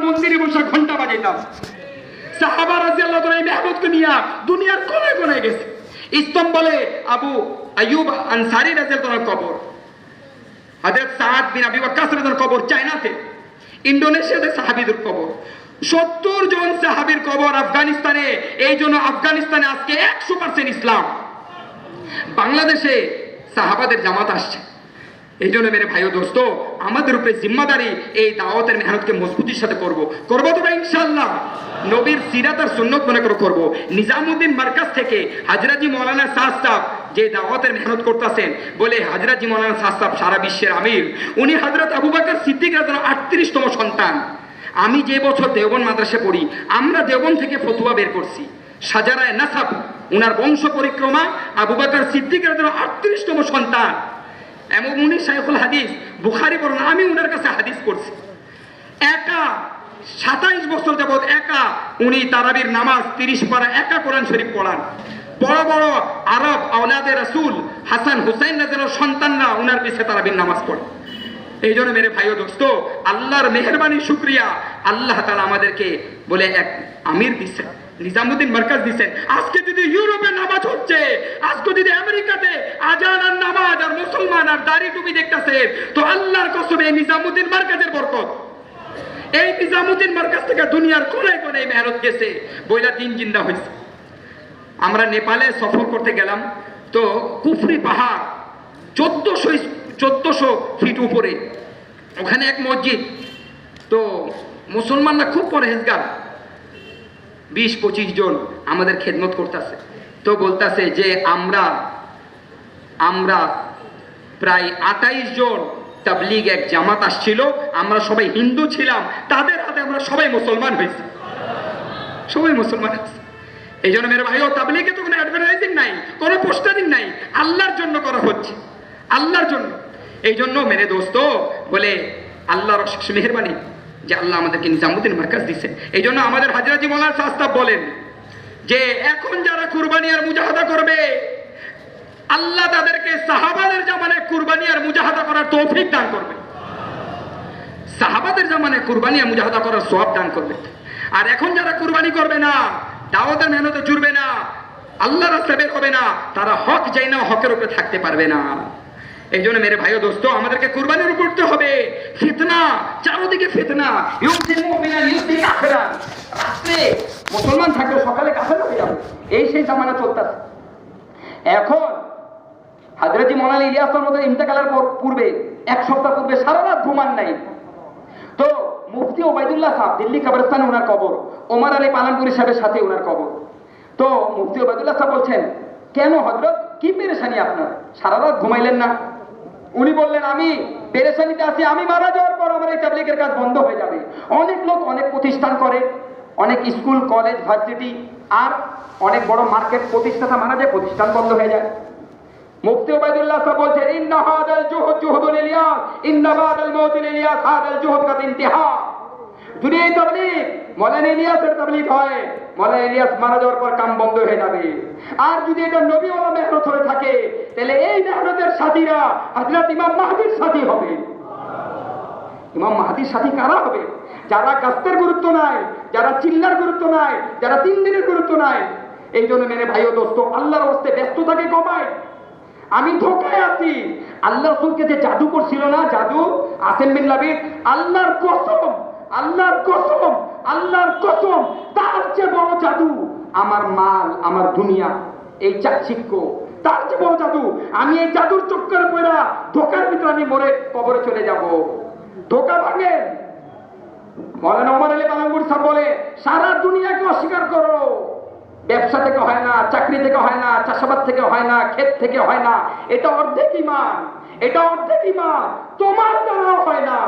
মন্দিরে বসে ঘন্টা বাজাইতাম। সাহাবা রাদিয়াল্লাহু তাআলা এই মেহনতকে নিয়ে দুনিয়ার কোনায় কোনায় গেছে। ইস্তাম্বুলে আবু আইয়ুব আনসারী রাদিয়াল্লাহু তাআলার কবর, হযরত সাদ বিন আবি ওয়াক্কাস রাদিয়াল্লাহু কবর চায়নাতে, ইন্দোনেশিয়াতে সাহাবীদের কবর, 70 জন সাহাবীর কবর আফগানিস্তানে। এই জন্য আফগানিস্তানে আজকে 100% ইসলাম। বাংলাদেশে সাহাবাদের জামাত আসছে। এই জন্য মেরে ভাই ও দোস্ত, আমাদের উপরে জিম্মাদারি এই দাওয়াতের মেহনতকে মজবুতির সাথে করবো তো ভাই ইনশাআল্লাহ। নবীর সিরাত আর সুন্নত মনে করে করবো। নিজামুদ্দিন মার্কাজ থেকে হাজরাজি মৌলানা সাদ সাহেব যে দাওয়াতের মেহনত করতেছেন, বলে হাজরাজি মৌলানা সাদ সাহেব সারা বিশ্বের আমির। উনি হযরত আবু বকর সিদ্দিক রাদিয়াল্লাহু 38তম সন্তান। আমি যে বছর দেওবন্দ মাদ্রাসা পড়ি, আমরা দেওবন্দ থেকে ফতোয়া বের করছি। সাজারায় নাসাব উনার বংশ পরিক্রমা, আবু বকর সিদ্দিক রাদিয়াল্লাহু 38তম সন্তান। এবং উনি শাইখুল হাদিস, বুখারী বলেন আমি উনার কাছে হাদিস করছি। একা 27 বছর যাবৎ একা উনি তারাবির নামাজ 30 পারা একা কোরআন শরীফ পড়ান। বড় বড় আরব আওলাদে রাসূল হাসান হুসাইন রাদিয়াল্লাহু সন্তানরা উনার পিছে তারাবির নামাজ পড়ে। এই জন্য মেরে ভাই ও দোস্ত, আল্লাহর মেহেরবানি শুকরিয়া, আল্লাহ তাআলা আমাদেরকে বলে এক আমির দিচ্ছেন, নিজামুদ্দিন মার্কাজ দিচ্ছেন। আজকে যদি ইউরোপে নামাজ হচ্ছে, আজকে যদি আমেরিকাতে আজান আর নামাজ আর মুসলমান আর দাড়ি টুপি দেখতেছে, তো আল্লাহর কসমে নিজামুদ্দিন মার্কাজের বরকত। এই নিজামুদ্দিন মার্কাজ থেকে দুনিয়ার কোনায় কোনায় মেহনত গেছে, বইলা দিন জিন্দা হয়েছে। আমরা নেপালে সফর করতে গেলাম, তো কুফরি পাহাড় 1400 ফিট উপরে, ওখানে এক মসজিদ। তো মুসলমানরা খুব পরহেজগার, 20-25 জন আমাদের খেদমত করতেছে। তো বলতেছে যে আমরা প্রায় 28 জন তাবলীগ এক জামাত আসছিল, আমরা সবাই হিন্দু ছিলাম, তাদের হাতে আমরা সবাই মুসলমান হয়েছি, সবাই মুসলমান হয়েছে। এই জন্য মেরে ভাই ও তাবলীগে তো কোনো অ্যাডভার্টাইজিং নাই, কোনো পোস্টারিং নাই, আল্লাহর জন্য করা হচ্ছে, আল্লাহর জন্য। এই জন্য মেরে দোস্ত বলে আল্লাহর অশেষ মেহেরবানি যে আল্লাহ আমাদেরকে নিজামুদ্দিন মার্কাজ দিচ্ছেন। এই জন্য আমাদের হাজরাজি মৌলানা সাদ সাহেব বলেন যে এখন যারা কুরবানি আর মুজাহাদা করবে, আল্লাহ তাদেরকে সাহাবাদের জামানায় কুরবানি আর মুজাহাদা করার তৌফিক দান করবে, সাহাবাদের জামানায় কুরবানি আর মুজাহাদা করার সওয়াব দান করবে। আর এখন যারা কুরবানি করবে না, দাওয়াতের মেহনতে জুড়বে না, আল্লাহর রাস্তায় বের হবে না, তারা হক চাই না, হকের উপরে থাকতে পারবে না। এই জন্য মেরে ভাই ও দোস্ত, আমাদেরকে কুরবানির উপর উঠতে হবে। ফিতনা, চারদিকে ফিতনা, রাত্রে মুসলমান থাকবে, সকালে কাফের হয়ে যাবে, এই সেই জামানা চলতেছে। এখন হযরত মৌলানা ইলিয়াসের মতো ইন্তেকালের পূর্বে 1 সপ্তাহ পূর্বে সারা রাত ঘুমান নাই। তো মুফতি ওবায়দুল্লাহ সাহেব দিল্লি কবরস্থানে ওনার কবর, ওমর আলী পালানপুরি সাহেবের সাথে ওনার কবর। তো মুফতি ওবায়দুল্লাহ সাহেব বলছেন, কেন হযরত, কি পেরেশানি আপনার, সারা রাত ঘুমাইলেন না? উনি বললেন, আমি পেরেশানিতে আছি, আমি মারা যাওয়ার পর আমার এই তাবলীগের কাজ বন্ধ হয়ে যাবে। অনেক লোক অনেক প্রতিষ্ঠান করে, অনেক স্কুল কলেজ ভার্সিটি আর অনেক বড় মার্কেট প্রতিষ্ঠাতা মারা যায়, প্রতিষ্ঠান বন্ধ হয়ে যায়। মুফতি ওবায়দুল্লাহ সাহেব বলছেন, ইন্না হাদাল জুহুদ জুহুদুল ইলিয়াস, ইন্না বাদাল মাউতিল ইলিয়াস, হাদাল জুহুদ কাদ ইন্তিহা। যদি এই তাবলীগ মৌলানা ইলিয়াসের তাবলীগ হয়, মৌলানা ইলিয়াস মারা যাওয়ার পর কাম বন্ধ হয়ে যাবে। আর যদি এটা নবী ওয়ালা মেহনত হয়ে থাকে, তাহলে এই মেহনতের সাথীরা হযরত ইমাম মাহদীর সাথী হবে। ইমাম মাহদীর সাথী কারা হবে? যারা গাস্তের গুরুত্ব নাই, যারা চিল্লার গুরুত্ব নাই, যারা 3 দিনের গুরুত্ব নাই। এই জন্য মেরে ভাই ও দোস্ত, আল্লাহর রাস্তে ব্যস্ততাকে কমায়। আমি ধোকায় আছি। আল্লাহ রাসূলকে যে জাদু করছিল না, জাদু আসেম বিন লাবিদ, আল্লাহর কসম, আল্লাহর কসম, আল্লাহর কসম, তার চেয়ে বড় জাদু আমার মাল, আমার দুনিয়া, এই চাকচিক্য, তার চেয়ে বড় জাদু। আমি এই জাদুর চক্করে পড়া ধোকার ভিতরে আমি মরে কবরে চলে যাব। ধোকা ভাঙেন। মৌলানা ওমর আলী পালানপুরি সাহেব বলে, সারা দুনিয়াকে অস্বীকার করো, ব্যবসা থেকে হয় না, চাকরি থেকে হয় না, চাষাবাদ থেকে হয় না, ক্ষেত থেকে হয় না, এটা অর্ধেক ঈমান, এটা অর্ধেক ঈমান। তোমার দ্বারাও হয় না,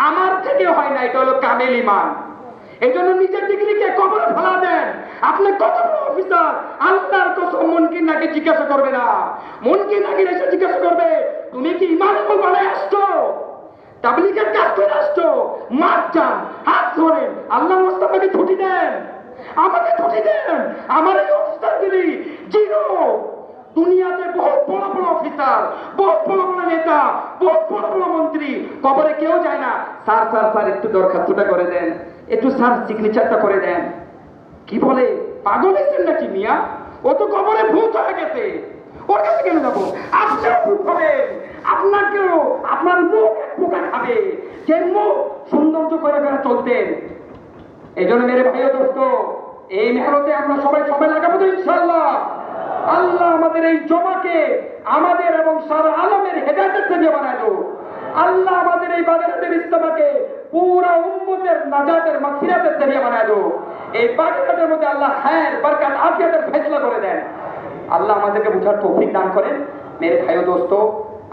আমার থেকে হয় না, এটা হলো কামেল ঈমান। এই জন্য নিজের ডিগ্রিকে কবরে ফেলা দেন। আপনি কত বড় অফিসার, আল্লাহর কসম মুনকির নাকি জিজ্ঞাসা করবে না, মুনকির নাকি এসে জিজ্ঞাসা করবে, তুমি কি ঈমান বলে আসছো, তাবলীগের কাজ করে আসছো? মাপ যান, হাত ধরেন, আল্লাহ মুস্তাফাকে ছুটি দেন, আমাকে ছুটি দেন। আমার এই অফিসারগিরি জিরো, দুনিয়াতে বহুত বড় বড় অফিসার, বহুত বড় বড় নেতা, বহুত বড় বড় মন্ত্রী, কবরে কেউ যায় না, স্যার স্যার স্যার একটু দরখাস্তটা করে দেন, একটু স্যার সিগনেচারটা করে দেন। কি বলে, পাগল হয়েছেন নাকি মিয়া? ও তো কবরে ভূত হয়ে গেছে, ওর কাছে কেন যাবো? আপনিও ভূত হবেন, আপনাকেও আপনার মুখ এক পোকা খাবে, যে মুখ সৌন্দর্য করে করে চলতেন। এই জন্য মেরে ভাই ও দোস্ত, এই মেহনতে আমরা সবাই সবাই লাগাবো তো ইনশাআল্লাহ। আল্লাহ আমাদের এই জমাকে আমাদের এবং সারা আলমের হেদায়েতের জন্য বানায় দাও। আল্লাহ আমাদের এই বাগেরহাটের ইজতেমাকে পুরা উম্মতের নাজাতের মাগফিরাতের জন্য বানায় দাও। এই বাগেরহাটের মধ্যে আল্লাহ খায়ের বরকত আফিয়াতের ফয়সালা করে দেন। আল্লাহ আমাদেরকে বুঝার তৌফিক দান করেন। মেরে ভাই ও দোস্ত,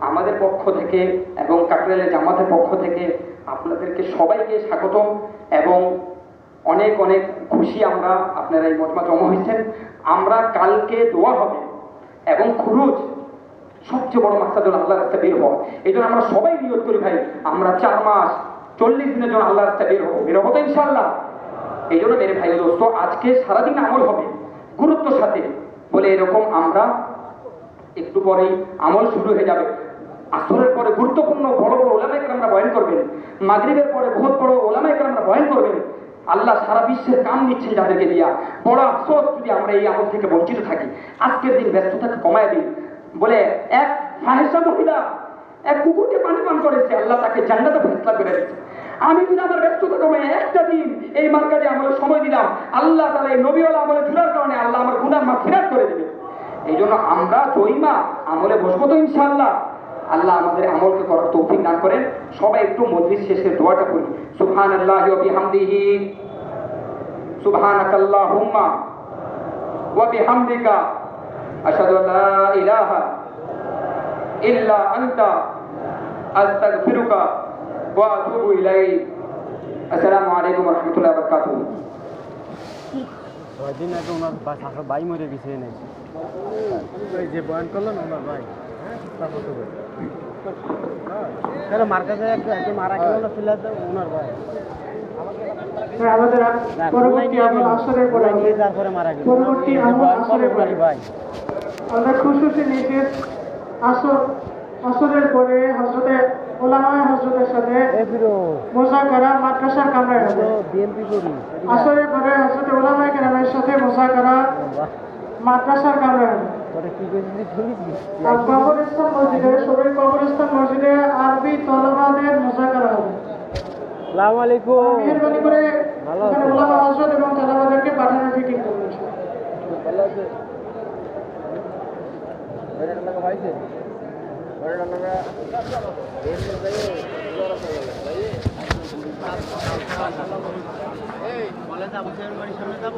আমাদের পক্ষ থেকে এবং কাকরাইলের জামাতের পক্ষ থেকে আপনাদেরকে সবাইকে স্বাগতম এবং অনেক অনেক খুশি আমরা আপনারা এই মজমা জমা হয়েছেন। আমরা কালকে দোয়া হবে এবং খুরুজ সবচেয়ে বড় মাকসাদুল আল্লাহর রাস্তায় বের হওয়া। এই জন্য আমরা সবাই নিয়ত করি ভাই, আমরা 4 মাস 40 দিনের জন্য আল্লাহর রাস্তায় বের হবো তো ইনশাআল্লাহ। এই জন্য মেরে ভাই দোস্ত, আজকে সারাদিন আমল হবে গুরুত্বের সাথে বলে এরকম আমরা একটু পরেই আমল শুরু হয়ে যাবে। আসরের পরে গুরুত্বপূর্ণ বড় বড় ওলামায়ে কেরামরা বয়ান করবেন, মাগরিবের পরে বহুত বড় ওলামায়ে কেরামরা বয়ান করবেন। আল্লাহ সারা বিশ্বের কাম নিচ্ছেন যাদেরকে দিয়া। বড় আফসোস যদি আমরা এই আমল থেকে বঞ্চিত থাকি। আজকের দিন ব্যস্ততাকে কমায় দিন। বলে এক ফাহিশা মহিলা এক কুকুরকে পানি পান করেছে, আল্লাহ তাকে জান্নাতে ফয়সালা করে দিয়েছে। আমি যদি আমার ব্যস্ততা কমায় একটা দিন এই মার্কাজে আমলের সময় দিলাম, আল্লাহ তাআলা এই নবীওয়ালা আমলে জুড়ার কারণে আল্লাহ আমার গুনাহ মাগফিরাত করে দেবে। এই জন্য আমরা জয়মা আমলে বসবো তো ইনশাআল্লাহ। আল্লাহ আমাদের আমলকে করার তৌফিক দান করেন। সবাই একটু মজলিস শেষে দোয়াটা করি। সুবহানাল্লাহি ওয়া বিহামদিহি, সুবহানাকাল্লাহুম্মা ওয়া বিহামদিকা, আশহাদু আল্লা ইলাহা ইল্লা আনতা, আস্তাগফিরুকা ওয়া আতুবু ইলাইক। আসসালামু আলাইকুম ওয়া রাহমাতুল্লাহি ওয়া বারাকাতুহু। কয়দিন আগে ওনার ভাই মরে গেছে, নাই যে বয়ান করলেন ওনার ভাই, হ্যাঁ মার্কাজে একজন মারা গেল ওনার ভাই, আমাদের পরবর্তী আমল আসরের পরে তারপরে মারা গেল পরবর্তী আমল আসরের পরে ভাই। আমরা খুশি নিচে আসরের পরে হযরতে ওলামায়ে হযরতের সাথে মুযাকারা মাদ্রাসার কামরায় হবে। বিএনপি করি আসরের পরে হযরতে ওলামায়ে কেরামের সাথে মুযাকারা মাদ্রাসার কামরায় হবে। পরে কি কইছিস শুনিস? আর কবরস্থান মসজিদে, সবাই কবরস্থান মসজিদে আরবি তলবাদের মুযাকারা হবে। আসসালামু আলাইকুম। মেহরবানি করে এখানে ওলামা হযরত এবং তলবাদেরকে পাঠানোর ফিকির করবেন। ভালো আছে বড় টাকা ভাইছে বড় টাকা এই বলে যাব স্যার বাড়ির সামনে যাব।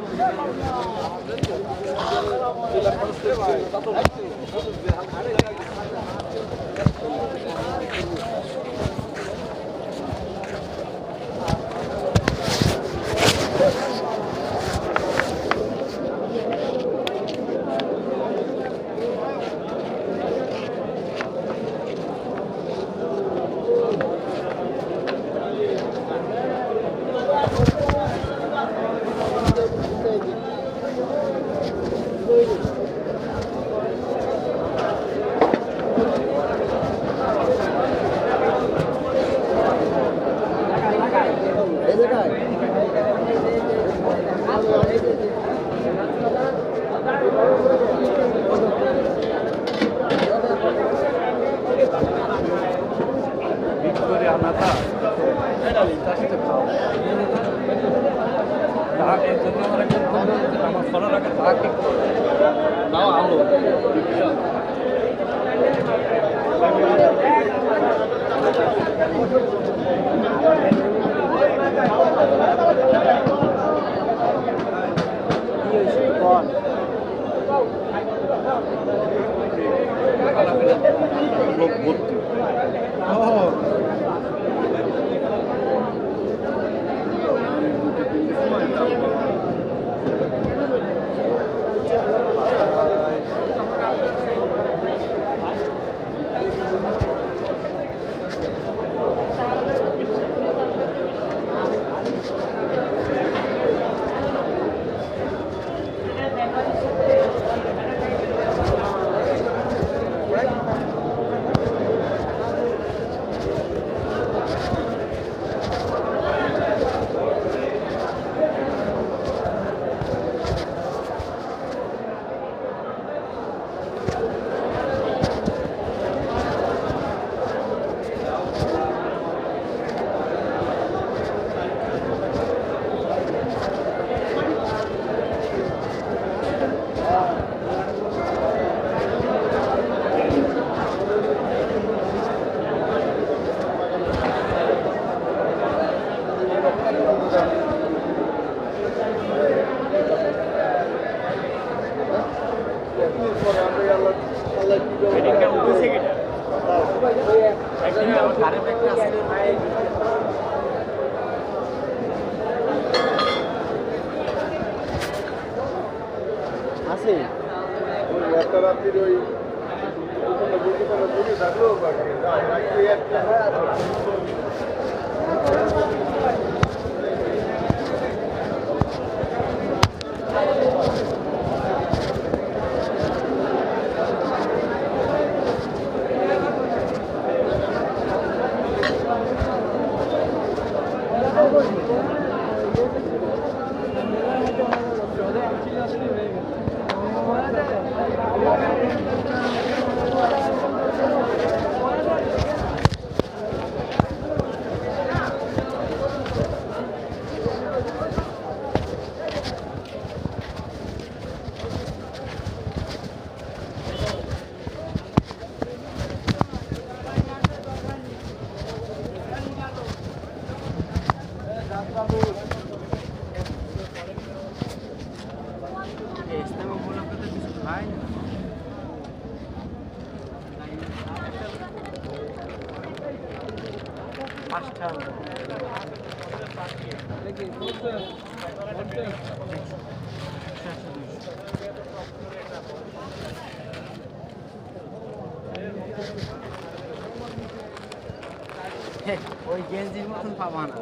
ওই গেঞ্জির মতন পাবা না।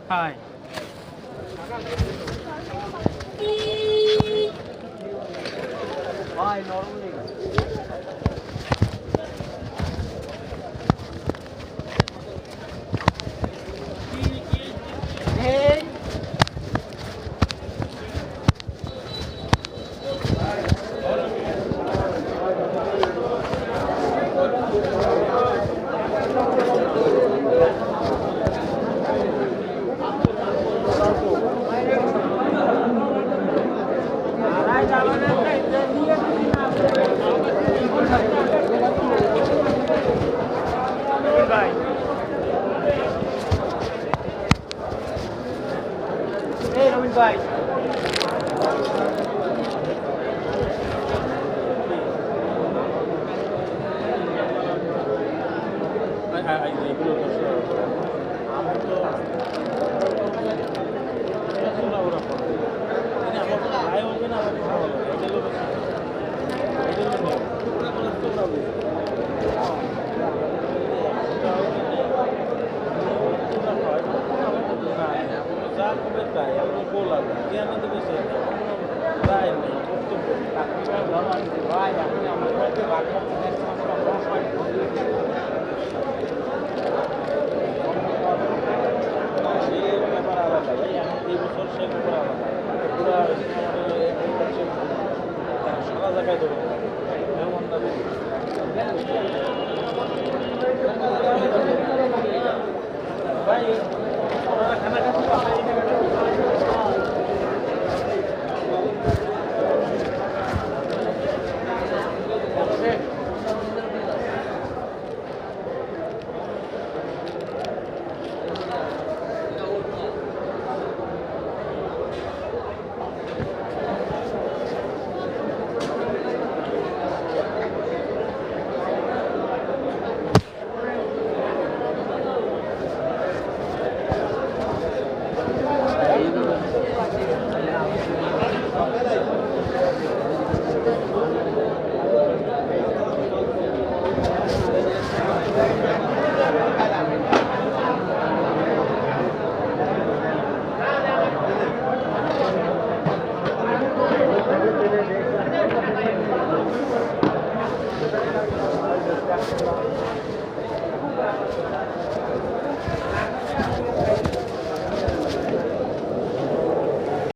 হাই ভাই নরম লেগে ভাই সারা জায়গায়